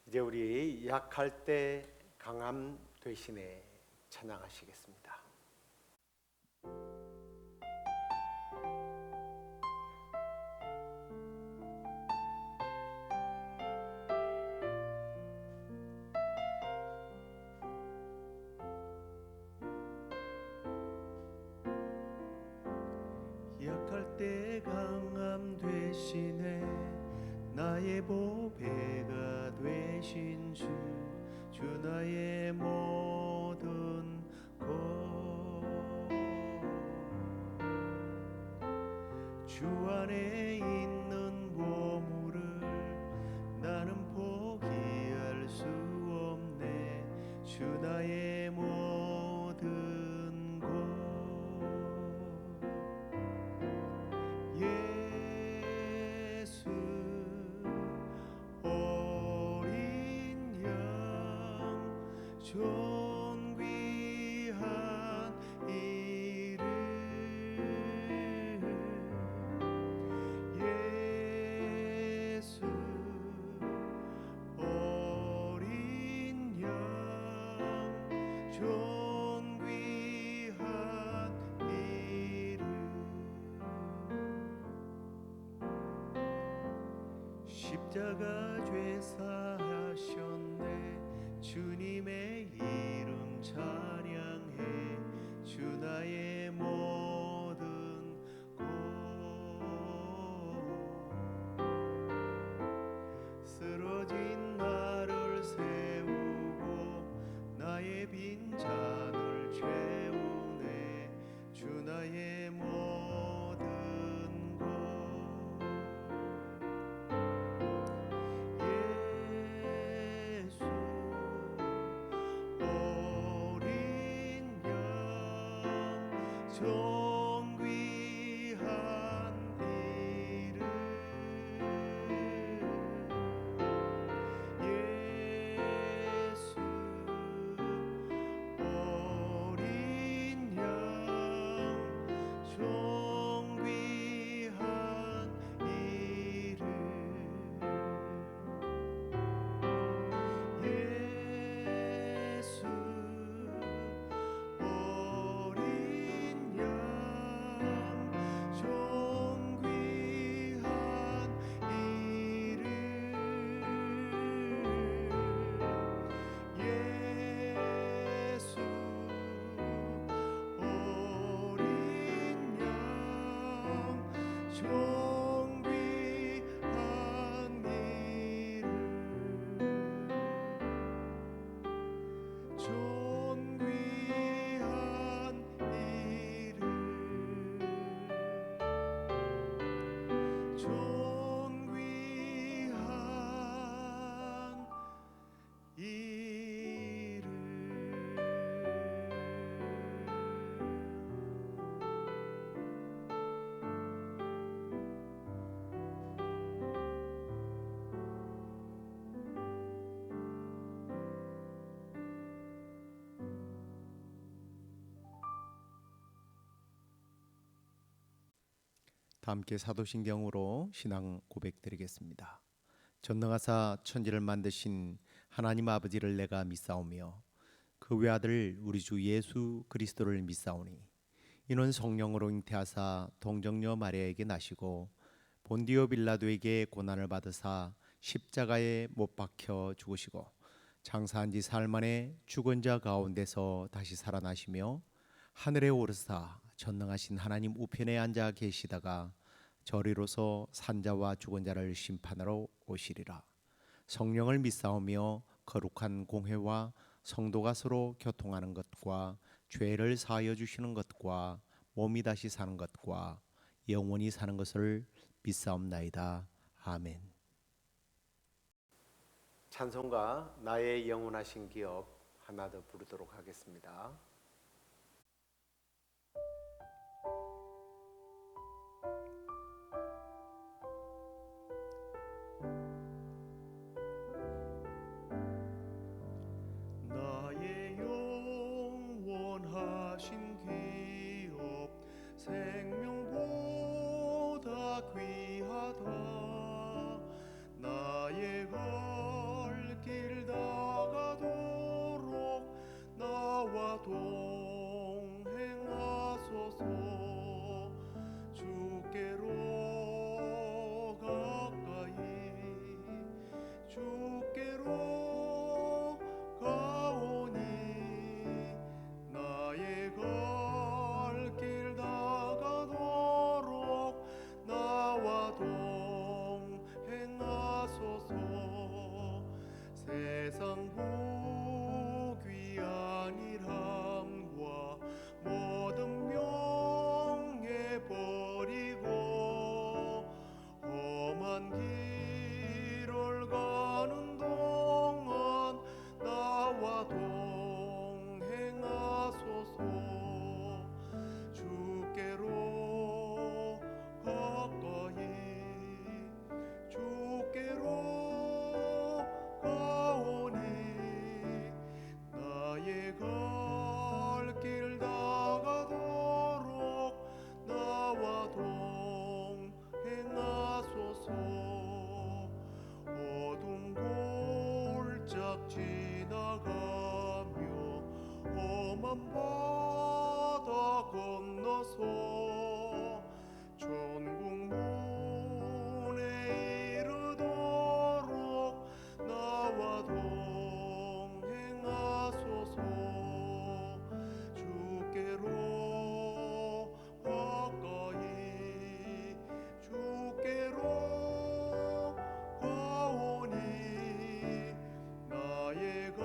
이제 우리 약할 때 강함 되시네 찬양하시겠습니다. 약할 때 강함 되시네 나의 보배가 되신 주 나의 모든 것 주 안에 있는 보물을 나는 포기할 수 없네 주 나의 모든 것 예수 어린 양 존귀한 이름 예수 어린 양 존귀한 이름 십자가 죄사하셨네 주님의 이름 찬양해 주 나의 모든 것 쓰러진 나를 세우고 나의 빈잔을 채우네 주 나의 모든 것 예수 어린 양 존귀한 이름 예수 어린 양 존귀한 이름 예수 어린 양 존귀한 이름 예수 어린 양 존귀한 이름 존귀한 이름 존귀한 이름 다 함께 사도신경으로 신앙 고백드리겠습니다. 전능하사 천지를 만드신 하나님 아버지를 내가 믿사오며 그 외아들 우리 주 예수 그리스도를 믿사오니 이는 성령으로 잉태하사 동정녀 마리아에게 나시고 본디오 빌라도에게 고난을 받으사 십자가에 못 박혀 죽으시고 장사한 지 사흘 만에 죽은 자 가운데서 다시 살아나시며 하늘에 오르사 전능하신 하나님 우편에 앉아 계시다가 저리로서 산자와 죽은 자를 심판하러 오시리라. 성령을 믿사오며 거룩한 공회와 성도가 서로 교통하는 것과 죄를 사하여 주시는 것과 몸이 다시 사는 것과 영원히 사는 것을 믿사옵나이다. 아멘. 찬송가 나의 영원하신 기업 하나 더 부르도록 하겠습니다. 나의 영원하신 기업 생명보다 귀하다 나의 갈 길 세상 복위 안일함과 모든 명예 버리고 험한 길을 가는 동안 나와 동행하소서. 주께로 가까이 주께로 가오니 나의 갈 길 다가도록 나와 동행하소서. 어둠 골짝 지나가며 험한 바다 건너서 천국 문에 이르도록 나와 동행하소서. 주께로 가까이 주께로 가오니 나의 갈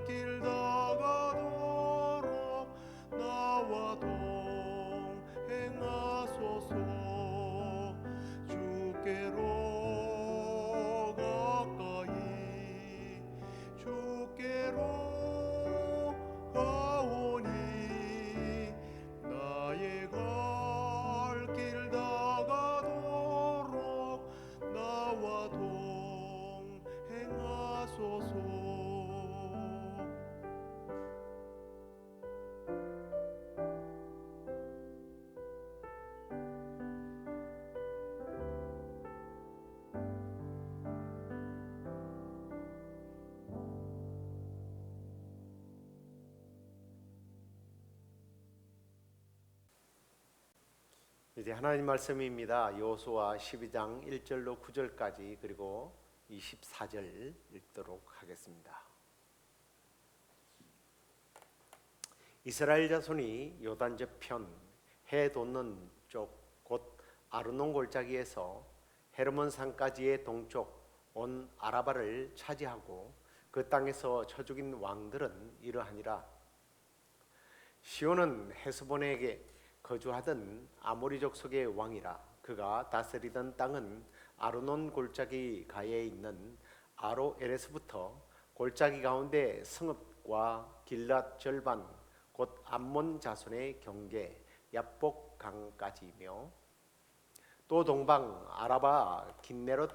길 다가도록 나와 동행하소서. 주께로 가까이 주께로 가오니 나의 갈 길 다가도록 나와 동행하소서. 이제 하나님 말씀입니다. 여호수아 12장 1절로 9절까지 그리고 24절 읽도록 하겠습니다. 이스라엘 자손이 요단 저편 해 돋는 쪽 곧 아르논 골짜기에서 헤르몬 산까지의 동쪽 온 아라바를 차지하고 그 땅에서 쳐 죽인 왕들은 이러하니라. 시온은 헤스본에게 거주하던 아모리 족속의 왕이라. 그가 다스리던 땅은 아르논 골짜기 가에 있는 아로에레스부터 골짜기 가운데 성읍과 길랏 절반 곧 암몬 자손의 경계 야복 강까지이며 또 동방 아라바 긴네롯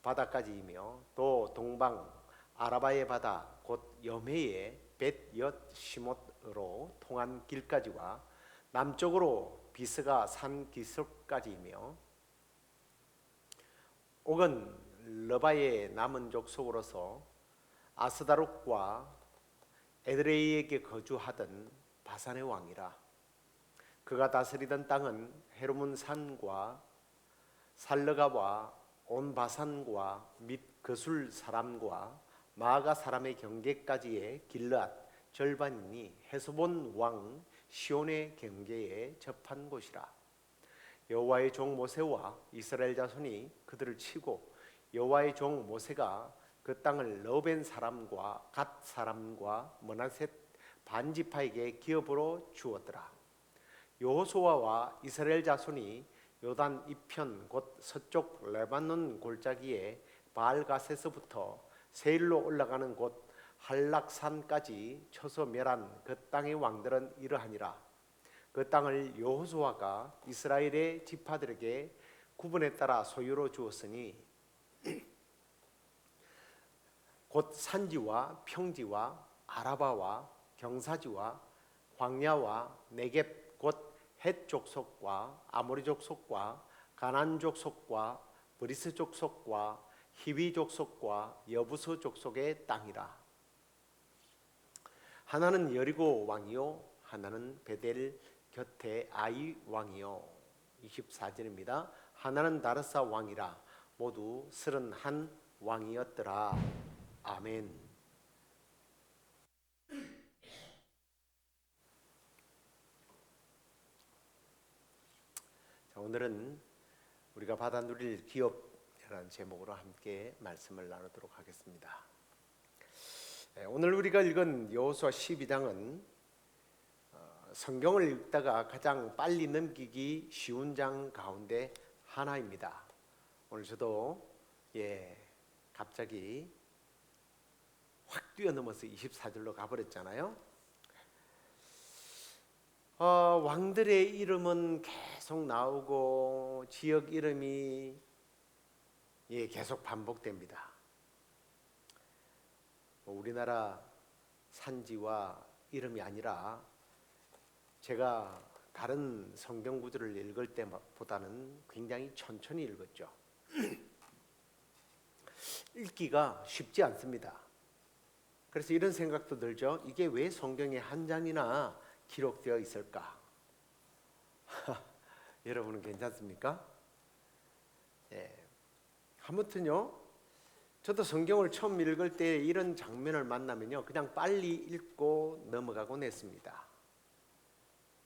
바다까지이며 또 동방 아라바의 바다 곧 여메의 벳엿 시못으로 통한 길까지와 남쪽으로 비스가 산 기슭까지이며 옥은 러바의 남은 족속으로서 아스다롯과 에드레이에게 거주하던 바산의 왕이라. 그가 다스리던 땅은 헤르몬 산과 살르가와 온 바산과 및 그술 사람과 마아가 사람의 경계까지의 길랏 절반이니 헤스본 왕 시온의 경계에 접한 곳이라. 여호와의 종 모세와 이스라엘 자손이 그들을 치고 여호와의 종 모세가 그 땅을 르벤 사람과 갓 사람과 므낫셋 반지파에게 기업으로 주었더라. 여호수아와 이스라엘 자손이 요단 이편 곧 서쪽 레바논 골짜기에 바알가세스부터 세일로 올라가는 곳 한락산까지 쳐서 멸한 그 땅의 왕들은 이러하니라. 그 땅을 여호수아가 이스라엘의 지파들에게 구분에 따라 소유로 주었으니 곧 산지와 평지와 아라바와 경사지와 광야와 네겝 곧 헷 족속과 아모리 족속과 가나안 족속과 브리스 족속과 히위 족속과 여부스 족속의 땅이라. 하나는 여리고 왕이요 하나는 베델 곁에 아이 왕이요. 24절입니다. 하나는 다르사 왕이라. 모두 31 왕이었더라. 아멘. 자, 오늘은 우리가 받아 누릴 기업 그런 제목으로 함께 말씀을 나누도록 하겠습니다. 오늘 우리가 읽은 여호수아 12장은 성경을 읽다가 가장 빨리 넘기기 쉬운 장 가운데 하나입니다. 오늘 저도 갑자기 확 뛰어넘어서 24절로 가버렸잖아요. 왕들의 이름은 계속 나오고 지역 이름이 계속 반복됩니다. 우리나라 산지와 이름이 아니라 제가 다른 성경 구절을 읽을 때보다는 굉장히 천천히 읽었죠. 읽기가 쉽지 않습니다. 그래서 이런 생각도 들죠. 이게 왜 성경에 한 장이나 기록되어 있을까? 여러분은 괜찮습니까? 아무튼요, 저도 성경을 처음 읽을 때 이런 장면을 만나면요 그냥 빨리 읽고 넘어가곤 했습니다.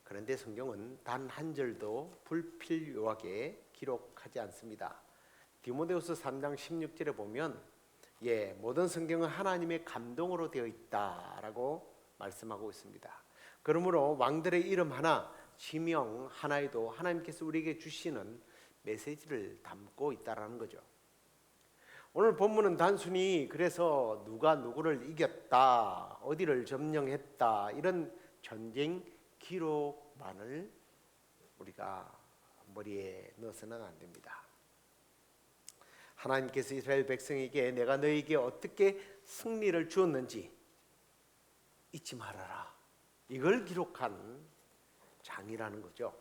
그런데 성경은 단 한 절도 불필요하게 기록하지 않습니다. 디모데후서 3장 16절에 보면 모든 성경은 하나님의 감동으로 되어 있다라고 말씀하고 있습니다. 그러므로 왕들의 이름 하나, 지명 하나에도 하나님께서 우리에게 주시는 메시지를 담고 있다라는 거죠. 오늘 본문은 단순히 그래서 누가 누구를 이겼다, 어디를 점령했다 이런 전쟁 기록만을 우리가 머리에 넣어서는 안 됩니다. 하나님께서 이스라엘 백성에게 내가 너에게 어떻게 승리를 주었는지 잊지 말아라, 이걸 기록한 장이라는 거죠.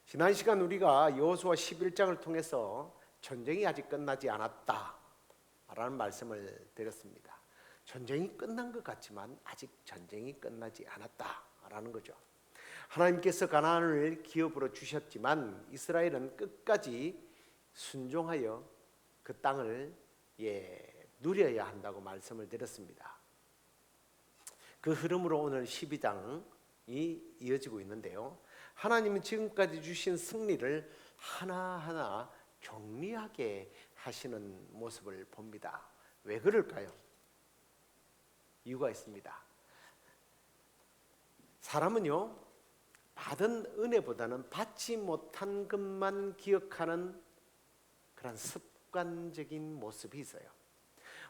지난 시간 우리가 여호수아 11장을 통해서 전쟁이 아직 끝나지 않았다라는 말씀을 드렸습니다. 전쟁이 끝난 것 같지만 아직 전쟁이 끝나지 않았다라는 거죠. 하나님께서 가나안을 기업으로 주셨지만 이스라엘은 끝까지 순종하여 그 땅을 누려야 한다고 말씀을 드렸습니다. 그 흐름으로 오늘 12장이 이어지고 있는데요. 하나님은 지금까지 주신 승리를 하나하나 정리하게 하시는 모습을 봅니다. 왜 그럴까요? 이유가 있습니다. 사람은요, 받은 은혜보다는 받지 못한 것만 기억하는 그런 습관적인 모습이 있어요.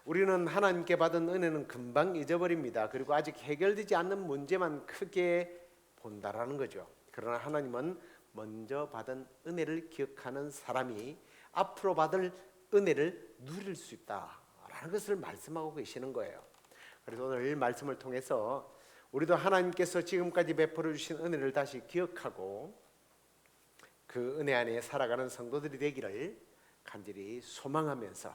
우리는 하나님께 받은 은혜는 금방 잊어버립니다. 그리고 아직 해결되지 않는 문제만 크게 본다라는 거죠. 그러나 하나님은 먼저 받은 은혜를 기억하는 사람이 앞으로 받을 은혜를 누릴 수 있다라는 것을 말씀하고 계시는 거예요. 그래서 오늘 말씀을 통해서 우리도 하나님께서 지금까지 베풀어 주신 은혜를 다시 기억하고 그 은혜 안에 살아가는 성도들이 되기를 간절히 소망하면서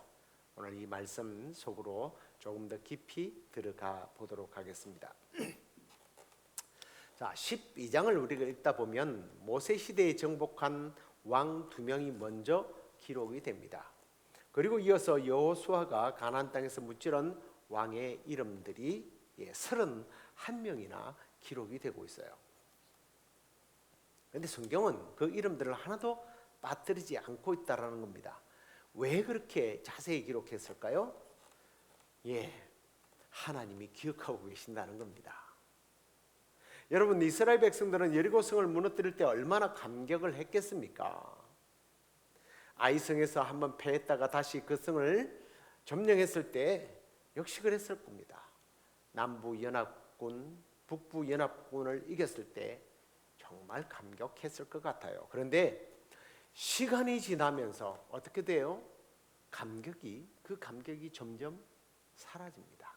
오늘 이 말씀 속으로 조금 더 깊이 들어가 보도록 하겠습니다. 자, 12장을 우리가 읽다 보면 모세 시대에 정복한 왕 2명이 먼저 기록이 됩니다. 그리고 이어서 여호수아가 가나안 땅에서 무찌른 왕의 이름들이 31명이나 기록이 되고 있어요. 그런데 성경은 그 이름들을 하나도 빠뜨리지 않고 있다라는 겁니다. 왜 그렇게 자세히 기록했을까요? 하나님이 기억하고 계신다는 겁니다. 여러분, 이스라엘 백성들은 여리고성을 무너뜨릴 때 얼마나 감격을 했겠습니까? 아이성에서 한번 패했다가 다시 그 성을 점령했을 때 역시 그랬을 겁니다. 남부 연합군, 북부 연합군을 이겼을 때 정말 감격했을 것 같아요. 그런데 시간이 지나면서 어떻게 돼요? 그 감격이 점점 사라집니다.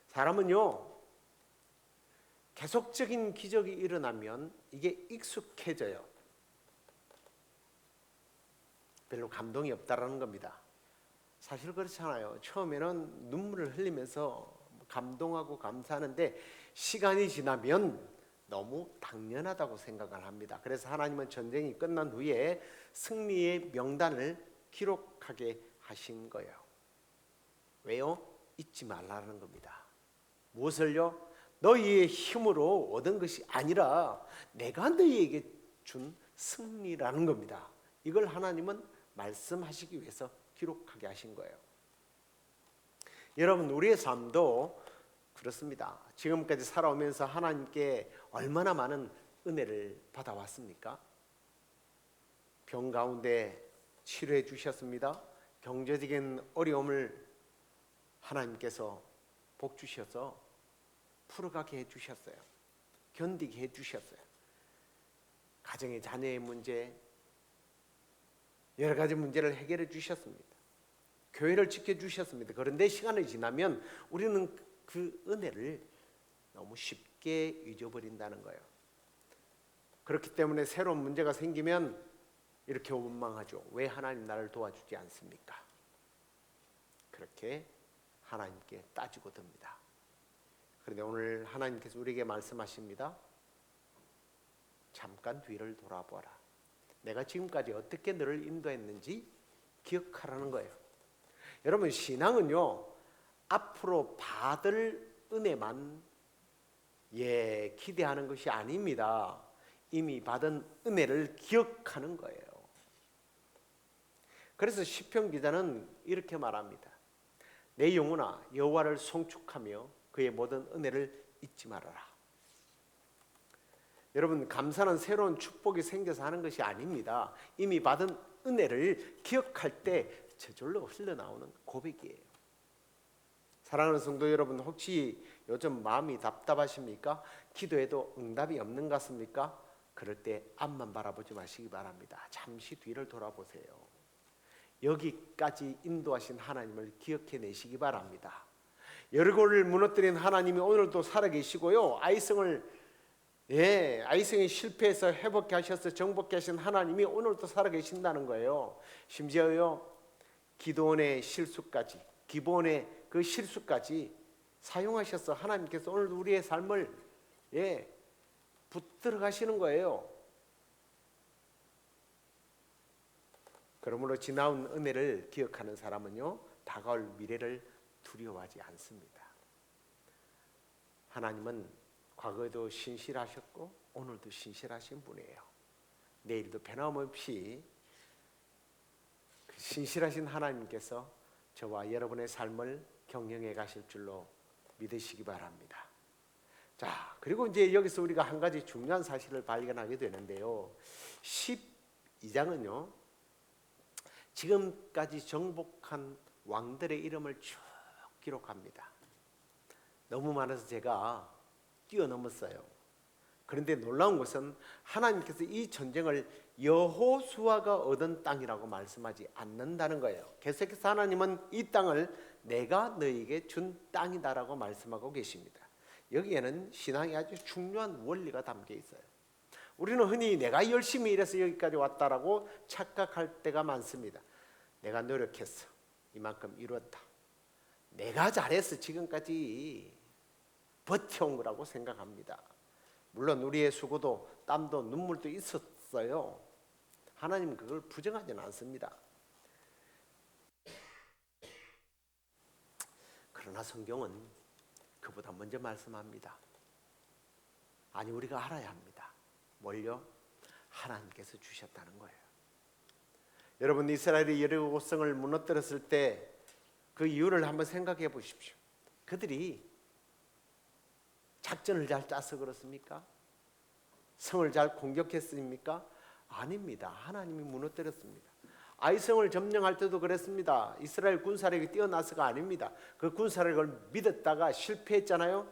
사람은요, 계속적인 기적이 일어나면 이게 익숙해져요. 별로 감동이 없다라는 겁니다. 사실 그렇잖아요. 처음에는 눈물을 흘리면서 감동하고 감사하는데 시간이 지나면 너무 당연하다고 생각을 합니다. 그래서 하나님은 전쟁이 끝난 후에 승리의 명단을 기록하게 하신 거예요. 왜요? 잊지 말라는 겁니다. 무엇을요? 너희의 힘으로 얻은 것이 아니라 내가 너희에게 준 승리라는 겁니다. 이걸 하나님은 말씀하시기 위해서 기록하게 하신 거예요. 여러분, 우리의 삶도 그렇습니다. 지금까지 살아오면서 하나님께 얼마나 많은 은혜를 받아왔습니까? 병 가운데 치료해 주셨습니다. 경제적인 어려움을 하나님께서 복 주셔서 풀어가게 해 주셨어요. 견디게 해 주셨어요. 가정의 자녀의 문제, 여러 가지 문제를 해결해 주셨습니다. 교회를 지켜주셨습니다. 그런데 시간이 지나면 우리는 그 은혜를 너무 쉽게 잊어버린다는 거예요. 그렇기 때문에 새로운 문제가 생기면 이렇게 원망하죠. 왜 하나님 나를 도와주지 않습니까? 그렇게 하나님께 따지고 듭니다. 그런데 오늘 하나님께서 우리에게 말씀하십니다. 잠깐 뒤를 돌아보라. 내가 지금까지 어떻게 너를 인도했는지 기억하라는 거예요. 여러분, 신앙은요, 앞으로 받을 은혜만 기대하는 것이 아닙니다. 이미 받은 은혜를 기억하는 거예요. 그래서 시편 기자는 이렇게 말합니다. 내 영혼아 여호와를 송축하며 그의 모든 은혜를 잊지 말아라. 여러분, 감사는 새로운 축복이 생겨서 하는 것이 아닙니다. 이미 받은 은혜를 기억할 때 저절로 흘러나오는 고백이에요. 사랑하는 성도 여러분, 혹시 요즘 마음이 답답하십니까? 기도해도 응답이 없는 것 같습니까? 그럴 때 앞만 바라보지 마시기 바랍니다. 잠시 뒤를 돌아보세요. 여기까지 인도하신 하나님을 기억해 내시기 바랍니다. 여리고를 무너뜨린 하나님이 오늘도 살아계시고요. 아이성이 실패해서 회복케 하셔서 정복케 하신 하나님이 오늘도 살아계신다는 거예요. 심지어요, 기도원의 실수까지, 기본의 그 실수까지 사용하셔서 하나님께서 오늘도 우리의 삶을 붙들어 가시는 거예요. 그러므로 지나온 은혜를 기억하는 사람은요, 다가올 미래를 두려워하지 않습니다. 하나님은 과거에도 신실하셨고 오늘도 신실하신 분이에요. 내일도 변함없이 그 신실하신 하나님께서 저와 여러분의 삶을 경영해 가실 줄로 믿으시기 바랍니다. 자, 그리고 이제 여기서 우리가 한 가지 중요한 사실을 발견하게 되는데요. 12장은요, 지금까지 정복한 왕들의 이름을 쭉 기록합니다. 너무 많아서 제가 뛰어넘었어요. 그런데 놀라운 것은 하나님께서 이 전쟁을 여호수아가 얻은 땅이라고 말씀하지 않는다는 거예요. 계속해서 하나님은 이 땅을 내가 너희에게 준 땅이다라고 말씀하고 계십니다. 여기에는 신앙이 아주 중요한 원리가 담겨 있어요. 우리는 흔히 내가 열심히 일해서 여기까지 왔다라고 착각할 때가 많습니다. 내가 노력했어, 이만큼 이뤘다, 내가 잘해서 지금까지 버텨온 거라고 생각합니다. 물론 우리의 수고도 땀도 눈물도 있었어요. 하나님은 그걸 부정하지는 않습니다. 그러나 성경은 그보다 먼저 말씀합니다. 아니, 우리가 알아야 합니다. 뭘요? 하나님께서 주셨다는 거예요. 여러분, 이스라엘이 여리고 성을 무너뜨렸을 때 그 이유를 한번 생각해 보십시오. 그들이 작전을 잘 짜서 그렇습니까? 성을 잘 공격했습니까? 아닙니다. 하나님이 무너뜨렸습니다. 아이성을 점령할 때도 그랬습니다. 이스라엘 군사력이 뛰어나서가 아닙니다. 그 군사력을 믿었다가 실패했잖아요.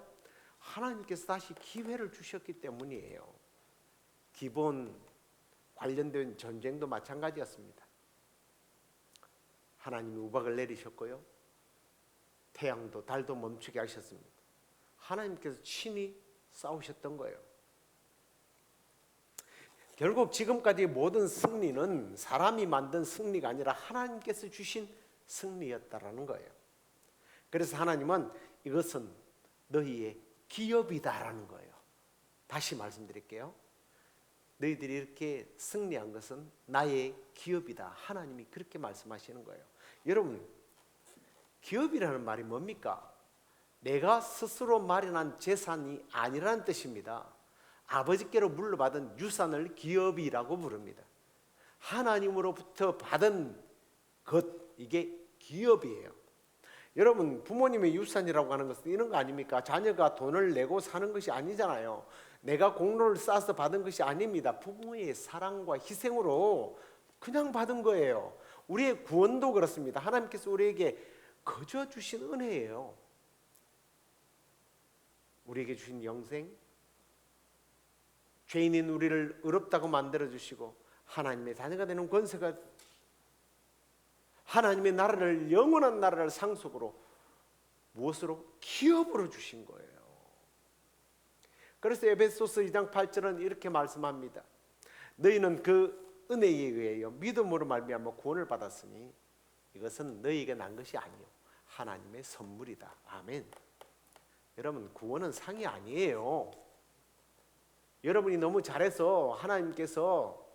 하나님께서 다시 기회를 주셨기 때문이에요. 기본 관련된 전쟁도 마찬가지였습니다. 하나님이 우박을 내리셨고요, 태양도 달도 멈추게 하셨습니다. 하나님께서 친히 싸우셨던 거예요. 결국 지금까지 모든 승리는 사람이 만든 승리가 아니라 하나님께서 주신 승리였다라는 거예요. 그래서 하나님은 이것은 너희의 기업이다라는 거예요. 다시 말씀드릴게요. 너희들이 이렇게 승리한 것은 나의 기업이다. 하나님이 그렇게 말씀하시는 거예요. 여러분, 기업이라는 말이 뭡니까? 내가 스스로 마련한 재산이 아니라는 뜻입니다. 아버지께로 물려받은 유산을 기업이라고 부릅니다. 하나님으로부터 받은 것, 이게 기업이에요. 여러분, 부모님의 유산이라고 하는 것은 이런 거 아닙니까? 자녀가 돈을 내고 사는 것이 아니잖아요. 내가 공로를 쌓아서 받은 것이 아닙니다. 부모의 사랑과 희생으로 그냥 받은 거예요. 우리의 구원도 그렇습니다. 하나님께서 우리에게 거저 주신 은혜예요. 우리에게 주신 영생, 죄인인 우리를 의롭다고 만들어 주시고 하나님의 자녀가 되는 권세가, 하나님의 나라를, 영원한 나라를 상속으로, 무엇으로? 기업으로 주신 거예요. 그래서 에베소서 2장 8절은 이렇게 말씀합니다. 너희는 그 은혜에 의하여 믿음으로 말미암아 구원을 받았으니 이것은 너희에게 난 것이 아니요 하나님의 선물이다. 아멘. 여러분, 구원은 상이 아니에요. 여러분이 너무 잘해서 하나님께서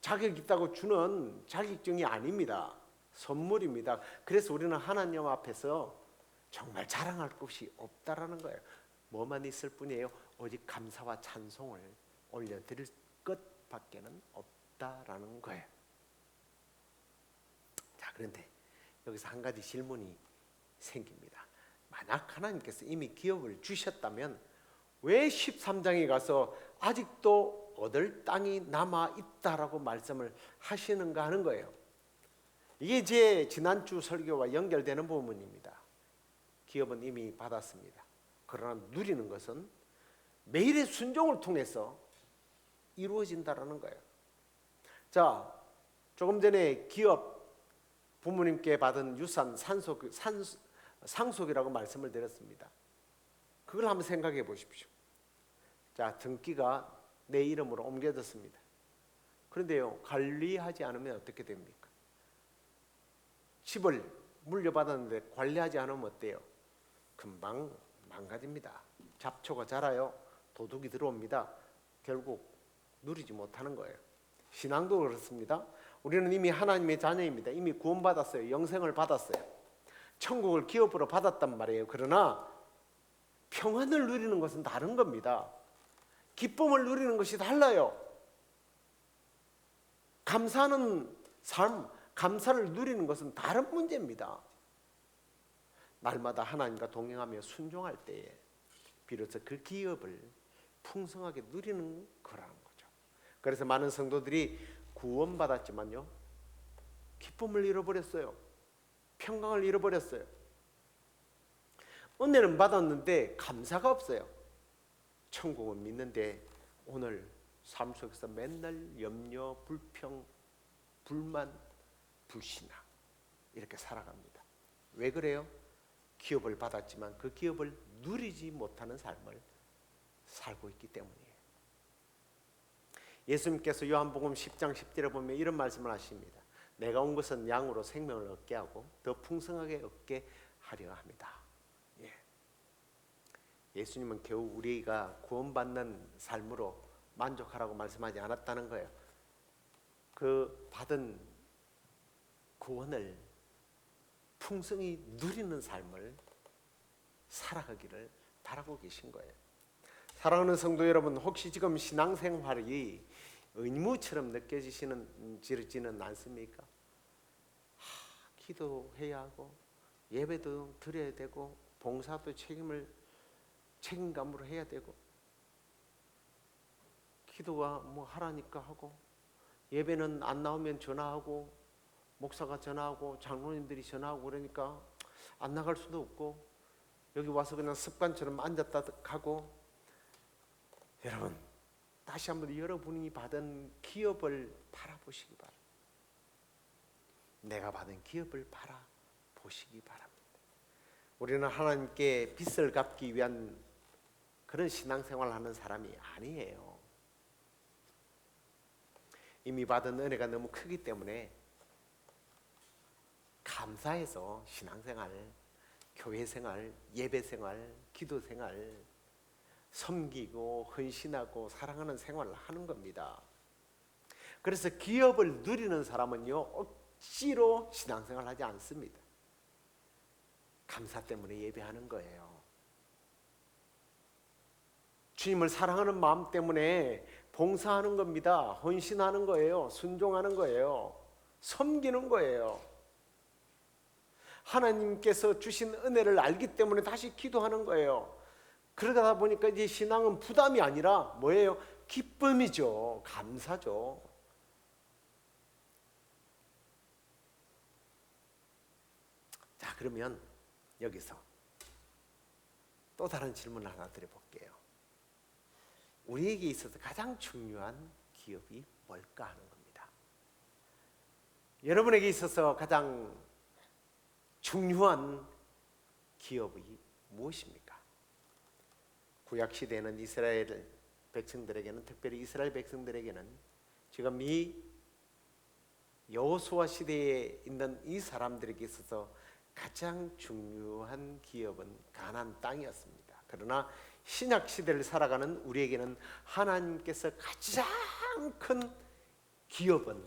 자격 있다고 주는 자격증이 아닙니다. 선물입니다. 그래서 우리는 하나님 앞에서 정말 자랑할 것이 없다라는 거예요. 뭐만 있을 뿐이에요. 오직 감사와 찬송을 올려드릴 것밖에는 없다라는 거예요. 자, 그런데 여기서 한 가지 질문이 생깁니다. 만약 하나님께서 이미 기업을 주셨다면 왜 13장에 가서 아직도 얻을 땅이 남아 있다라고 말씀을 하시는가 하는 거예요. 이게 제 지난주 설교와 연결되는 부분입니다. 기업은 이미 받았습니다. 그러나 누리는 것은 매일의 순종을 통해서 이루어진다라는 거예요. 자, 조금 전에 기업, 부모님께 받은 유산, 상속이라고 말씀을 드렸습니다. 그걸 한번 생각해 보십시오. 자, 등기가 내 이름으로 옮겨졌습니다. 그런데요, 관리하지 않으면 어떻게 됩니까? 집을 물려받았는데 관리하지 않으면 어때요? 금방 망가집니다. 잡초가 자라요. 도둑이 들어옵니다. 결국 누리지 못하는 거예요. 신앙도 그렇습니다. 우리는 이미 하나님의 자녀입니다. 이미 구원받았어요. 영생을 받았어요. 천국을 기업으로 받았단 말이에요. 그러나 평안을 누리는 것은 다른 겁니다. 기쁨을 누리는 것이 달라요. 감사하는 삶, 감사를 누리는 것은 다른 문제입니다. 날마다 하나님과 동행하며 순종할 때에 비로소 그 기업을 풍성하게 누리는 거라는 거죠. 그래서 많은 성도들이 구원받았지만요, 기쁨을 잃어버렸어요. 평강을 잃어버렸어요. 은혜는 받았는데 감사가 없어요. 천국은 믿는데 오늘 삶 속에서 맨날 염려, 불평, 불만, 불신앙 이렇게 살아갑니다. 왜 그래요? 기업을 받았지만 그 기업을 누리지 못하는 삶을 살고 있기 때문이에요. 예수님께서 요한복음 10장 10절에 보면 이런 말씀을 하십니다. 내가 온 것은 양으로 생명을 얻게 하고 더 풍성하게 얻게 하려 합니다. 예수님은 겨우 우리가 구원받는 삶으로 만족하라고 말씀하지 않았다는 거예요. 그 받은 구원을 풍성히 누리는 삶을 살아가기를 바라고 계신 거예요. 사랑하는 성도 여러분, 혹시 지금 신앙생활이 의무처럼 느껴지지는 않습니까? 기도해야 하고 예배도 드려야 되고 봉사도 책임감으로 해야 되고 기도가 뭐 하라니까 하고 예배는 안 나오면 전화하고 목사가 전화하고 장로님들이 전화하고 그러니까 안 나갈 수도 없고 여기 와서 그냥 습관처럼 앉았다 가고. 여러분, 다시 한번 여러분이 받은 기업을 바라보시기 바랍니다. 내가 받은 기업을 바라보시기 바랍니다. 우리는 하나님께 빚을 갚기 위한 그런 신앙생활을 하는 사람이 아니에요. 이미 받은 은혜가 너무 크기 때문에 감사해서 신앙생활, 교회생활, 예배생활, 기도생활, 섬기고 헌신하고 사랑하는 생활을 하는 겁니다. 그래서 기업을 누리는 사람은요, 억지로 신앙생활을 하지 않습니다. 감사 때문에 예배하는 거예요. 주님을 사랑하는 마음 때문에 봉사하는 겁니다. 헌신하는 거예요. 순종하는 거예요. 섬기는 거예요. 하나님께서 주신 은혜를 알기 때문에 다시 기도하는 거예요. 그러다 보니까 이제 신앙은 부담이 아니라 뭐예요? 기쁨이죠. 감사죠. 자, 그러면 여기서 또 다른 질문 하나 드려볼게요. 우리에게 있어서 가장 중요한 기업이 뭘까 하는 겁니다. 여러분에게 있어서 가장 중요한 기업이 무엇입니까? 구약 시대에는 이스라엘 백성들에게는, 특별히 이스라엘 백성들에게는 지금 이 여호수아 시대에 있는 이 사람들에게 있어서 가장 중요한 기업은 가나안 땅이었습니다. 그러나 신약 시대를 살아가는 우리에게는 하나님께서 가장 큰 기업은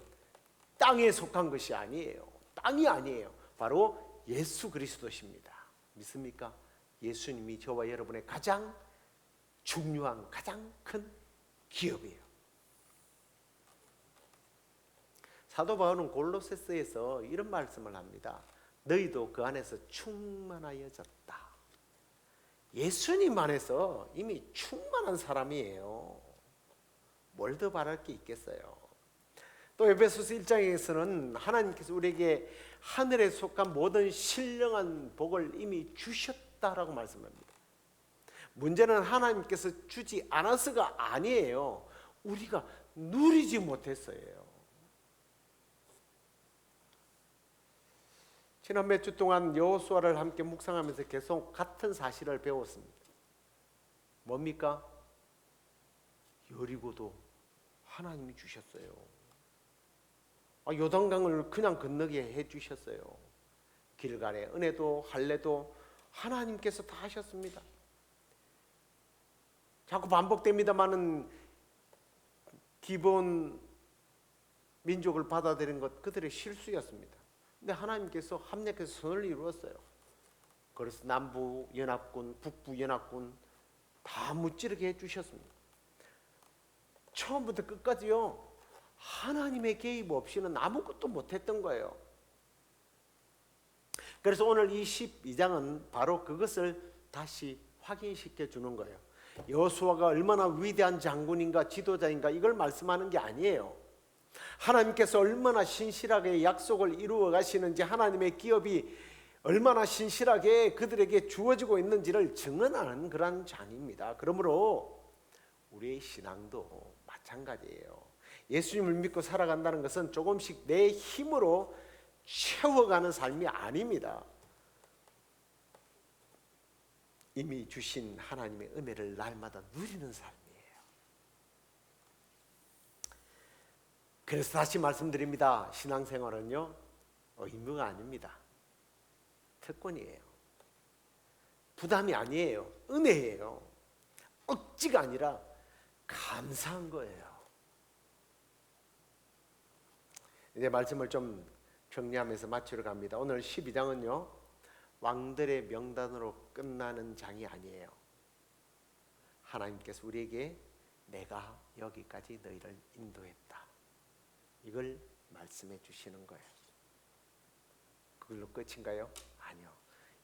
땅에 속한 것이 아니에요. 땅이 아니에요. 바로 예수 그리스도십니다. 믿습니까? 예수님이 저와 여러분의 가장 중요한, 가장 큰 기업이에요. 사도 바울은 골로새서에서 이런 말씀을 합니다. 너희도 그 안에서 충만하여졌다. 예수님 안에서 이미 충만한 사람이에요. 뭘 더 바랄 게 있겠어요? 또 에베소서 1장에서는 하나님께서 우리에게 하늘에 속한 모든 신령한 복을 이미 주셨다라고 말씀합니다. 문제는 하나님께서 주지 않아서가 아니에요. 우리가 누리지 못했어요. 지난 몇 주 동안 여호수아를 함께 묵상하면서 계속 같은 사실을 배웠습니다. 뭡니까? 여리고도 하나님이 주셨어요. 요단강을 그냥 건너게 해주셨어요. 길갈의 은혜도 할례도 하나님께서 다 하셨습니다. 자꾸 반복됩니다마는 기본 민족을 받아들인 것 그들의 실수였습니다. 근데 하나님께서 합력해서 선을 이루었어요. 그래서 남부 연합군, 북부 연합군 다 무찌르게 해주셨습니다. 처음부터 끝까지요, 하나님의 개입 없이는 아무것도 못했던 거예요. 그래서 오늘 이 12장은 바로 그것을 다시 확인시켜 주는 거예요. 여호수아가 얼마나 위대한 장군인가 지도자인가 이걸 말씀하는 게 아니에요. 하나님께서 얼마나 신실하게 약속을 이루어 가시는지, 하나님의 기업이 얼마나 신실하게 그들에게 주어지고 있는지를 증언하는 그런 장입니다. 그러므로 우리의 신앙도 마찬가지예요. 예수님을 믿고 살아간다는 것은 조금씩 내 힘으로 채워가는 삶이 아닙니다. 이미 주신 하나님의 은혜를 날마다 누리는 삶이에요. 그래서 다시 말씀드립니다. 신앙생활은요, 의무가 아닙니다. 특권이에요. 부담이 아니에요. 은혜예요. 억지가 아니라 감사한 거예요. 이제 말씀을 좀 정리하면서 마치러 갑니다. 오늘 12장은요, 왕들의 명단으로 끝나는 장이 아니에요. 하나님께서 우리에게 내가 여기까지 너희를 인도했다, 이걸 말씀해 주시는 거예요. 그걸로 끝인가요? 아니요.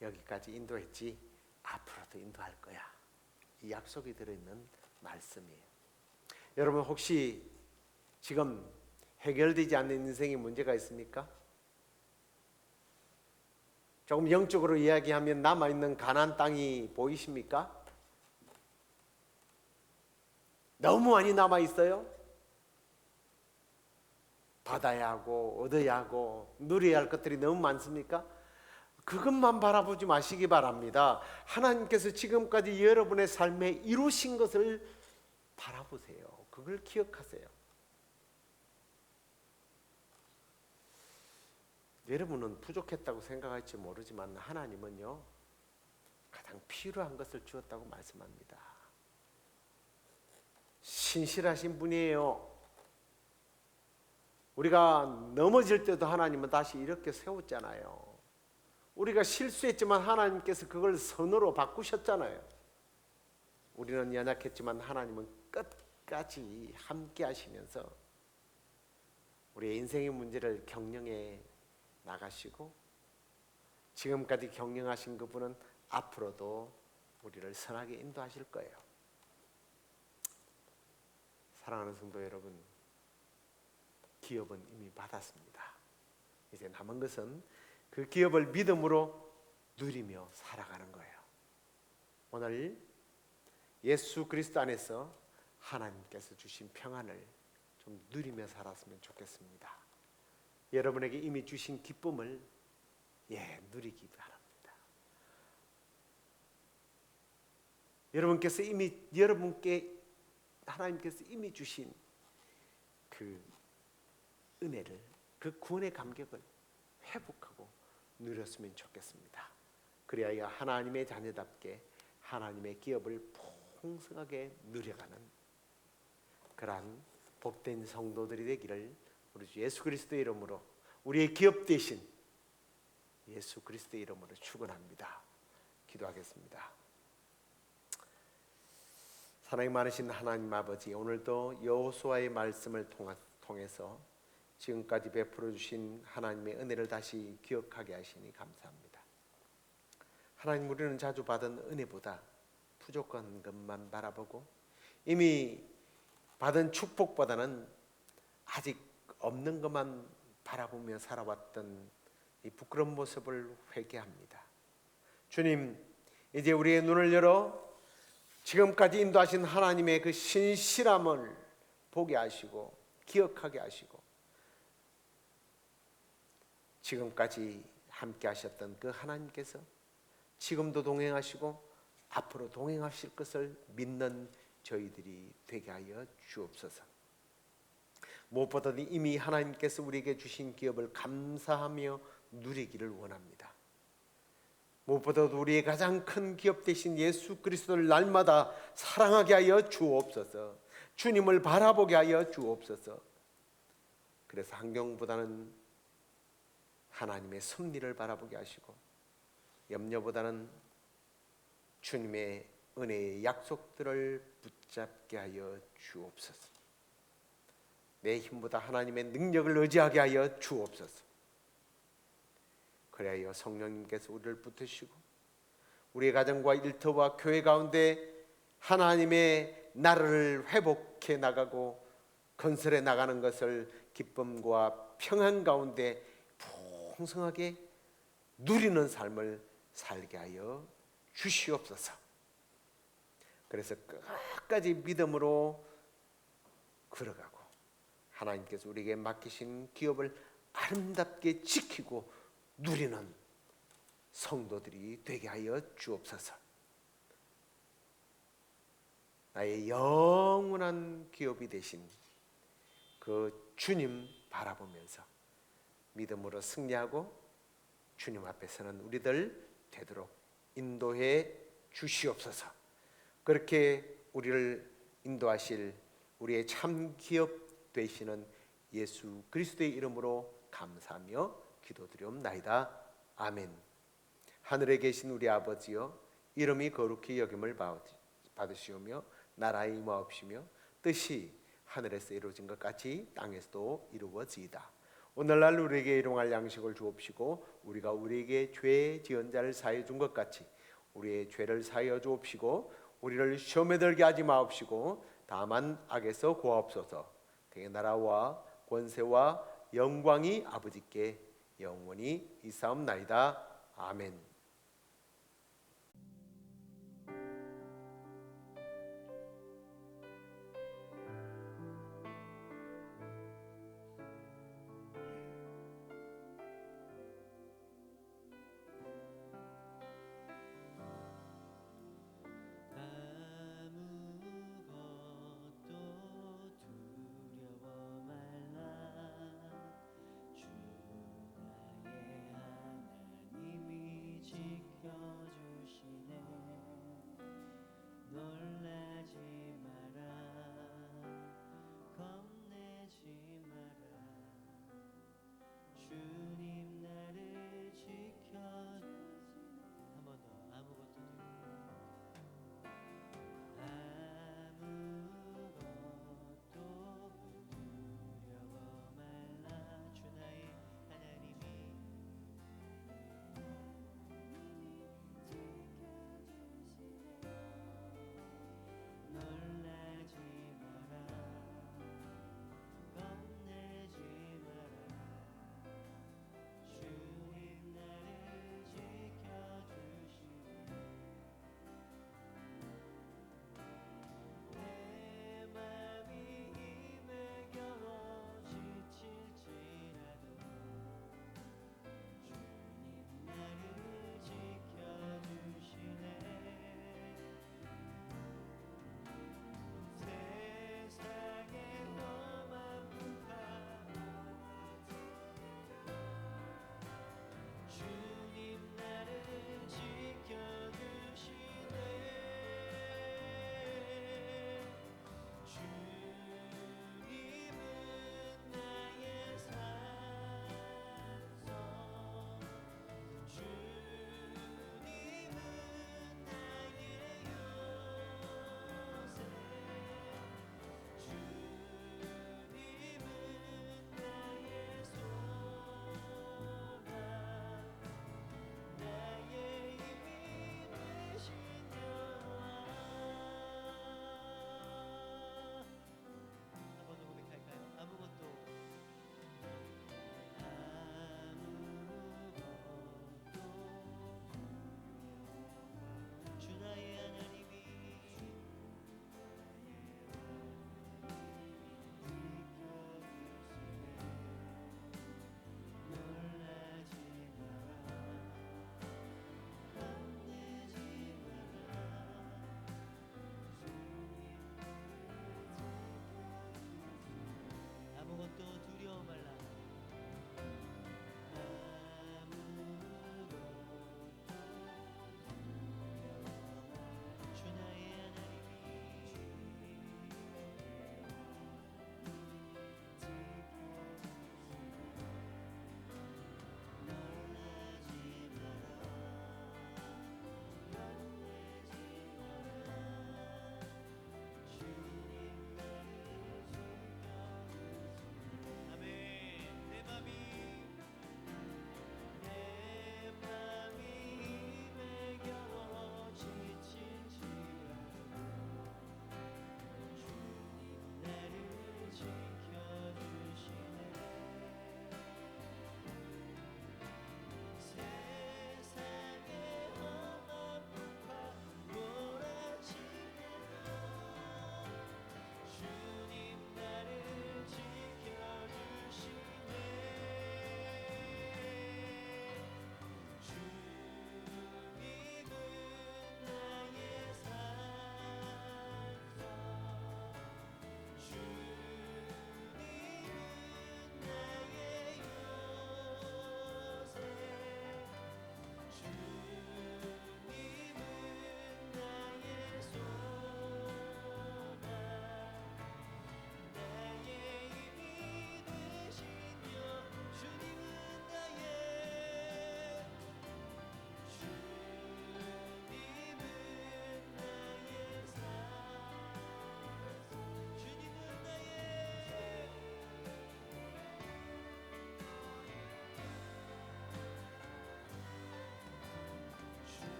여기까지 인도했지 앞으로도 인도할 거야. 이 약속이 들어있는 말씀이에요. 여러분 혹시 지금 해결되지 않는 인생에 문제가 있습니까? 조금 영적으로 이야기하면 남아있는 가나안 땅이 보이십니까? 너무 많이 남아있어요. 받아야 하고 얻어야 하고 누려야 할 것들이 너무 많습니까? 그것만 바라보지 마시기 바랍니다. 하나님께서 지금까지 여러분의 삶에 이루신 것을 바라보세요. 그걸 기억하세요. 여러분은 부족했다고 생각할지 모르지만 하나님은요, 가장 필요한 것을 주었다고 말씀합니다. 신실하신 분이에요. 우리가 넘어질 때도 하나님은 다시 이렇게 세웠잖아요. 우리가 실수했지만 하나님께서 그걸 선으로 바꾸셨잖아요. 우리는 연약했지만 하나님은 끝까지 함께 하시면서 우리의 인생의 문제를 경영해 나가시고 지금까지 경영하신 그분은 앞으로도 우리를 선하게 인도하실 거예요. 사랑하는 성도 여러분, 기업은 이미 받았습니다. 이제 남은 것은 그 기업을 믿음으로 누리며 살아가는 거예요. 오늘 예수 그리스도 안에서 하나님께서 주신 평안을 좀 누리며 살았으면 좋겠습니다. 여러분에게 이미 주신 기쁨을 누리기 바랍니다. 여러분께 하나님께서 이미 주신 그 은혜를, 그 구원의 감격을 회복하고 누렸으면 좋겠습니다. 그래야 하나님의 자녀답게 하나님의 기업을 풍성하게 누려가는 그러한 복된 성도들이 되기를 우리 주 예수 그리스도의 이름으로, 우리의 기업 되신 예수 그리스도의 이름으로 축원합니다. 기도하겠습니다. 사랑이 많으신 하나님 아버지, 오늘도 여호수아의 말씀을 통해서 지금까지 베풀어 주신 하나님의 은혜를 다시 기억하게 하시니 감사합니다. 하나님, 우리는 자주 받은 은혜보다 부족한 것만 바라보고 이미 받은 축복보다는 아직 없는 것만 바라보며 살아왔던 이 부끄러운 모습을 회개합니다. 주님, 이제 우리의 눈을 열어 지금까지 인도하신 하나님의 그 신실함을 보게 하시고 기억하게 하시고 지금까지 함께 하셨던 그 하나님께서 지금도 동행하시고 앞으로 동행하실 것을 믿는 저희들이 되게 하여 주옵소서. 무엇보다도 이미 하나님께서 우리에게 주신 기업을 감사하며 누리기를 원합니다. 무엇보다도 우리의 가장 큰 기업 되신 예수 그리스도를 날마다 사랑하게 하여 주옵소서. 주님을 바라보게 하여 주옵소서. 그래서 환경보다는 하나님의 섭리를 바라보게 하시고 염려보다는 주님의 은혜의 약속들을 붙잡게 하여 주옵소서. 내 힘보다 하나님의 능력을 의지하게 하여 주옵소서. 그래야 성령님께서 우리를 붙드시고 우리의 가정과 일터와 교회 가운데 하나님의 나라를 회복해 나가고 건설해 나가는 것을 기쁨과 평안 가운데 풍성하게 누리는 삶을 살게 하여 주시옵소서. 그래서 끝까지 믿음으로 걸어가고 하나님께서 우리에게 맡기신 기업을 아름답게 지키고 누리는 성도들이 되게 하여 주옵소서. 나의 영원한 기업이 되신 그 주님 바라보면서 믿음으로 승리하고 주님 앞에서는 우리들 되도록 인도해 주시옵소서. 그렇게 우리를 인도하실 우리의 참 기업 되시는 예수 그리스도의 이름으로 감사하며 기도드리옵나이다. 아멘. 하늘에 계신 우리 아버지여, 이름이 거룩히 여김을 받으시오며 나라의 임하옵시며 뜻이 하늘에서 이루어진 것 같이 땅에서도 이루어지이다. 오늘날 우리에게 일용할 양식을 주옵시고 우리가 우리에게 죄 지은 자를 사하여 준 것 같이 우리의 죄를 사하여 주옵시고 우리를 시험에 들게 하지 마옵시고 다만 악에서 구하옵소서. 그의 나라와 권세와 영광이 아버지께 영원히 있사옵나이다. 아멘.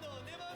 더 내 마음에